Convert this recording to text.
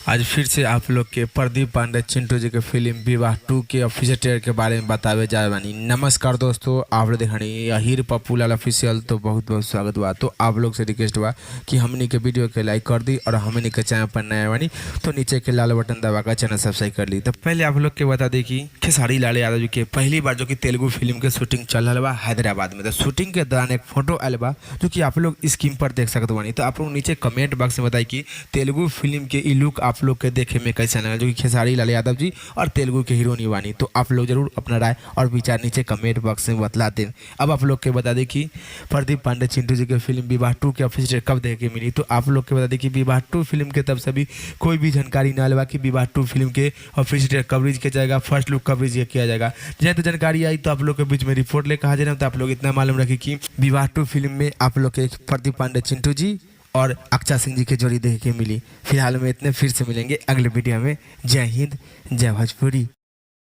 आज फिर से आप लोग के प्रदीप पांडे चिंटू जी के फिल्म विवाह 2 के ऑफिशियल ट्रेलर के बारे में बतावे जा बानी। नमस्कार दोस्तों, आप लोग देखनी हीर पप्पू लाल ऑफिशियल, तो बहुत बहुत स्वागत हुआ। तो आप लोग से रिक्वेस्ट हुआ कि हमनी के वीडियो के लाइक कर दी और हमनी के चैनल पर नया बानी तो नीचे के लाल बटन दबाकर चैनल सब्सक्राइब कर ली। तो पहले आप लोग के बता दी कि खेसारी लाल यादव जी के पहली बार जो कि तेलुगु फिल्म के शूटिंग चल रहा बा हैदराबाद में। तो शूटिंग के दौरान एक फोटो आयल बा जो कि आप लोग स्क्रीन पर देख सकते बानी। तो आप लोग नीचे कमेंट बॉक्स में बताई कि तेलुगु फिल्म के ई लुक आप लोग के देखे में कैसा लगा, जो कि खेसारी लाल यादव जी और तेलुगु के हीरोइन बानी। तो आप लोग जरूर अपना राय और विचार नीचे कमेंट बॉक्स में बतला दें। अब आप लोग के बता दें कि प्रदीप पांडे चिंटू जी के फिल्म विवाह 2 के ऑफिशियल कब देखे के मिली। तो आप लोग के बता दें कि विवाह 2 फिल्म के तब से भी कोई भी जानकारी ना लगा कि विवाह 2 फिल्म के ऑफिशियल कवरेज किया जाएगा, फर्स्ट लुक कवरेज किया जाएगा। जैसे तो जानकारी आई तो आप लोग के बीच में रिपोर्ट लेकर हाजिर है। तो आप लोग इतना मालूम रखें कि विवाह 2 फिल्म में आप लोग के प्रदीप पांडे चिंटू जी और अक्षय सिंह जी की जोड़ी देख के मिली। फिलहाल में इतने, फिर से मिलेंगे अगले वीडियो में। जय हिंद, जय भोजपुरी।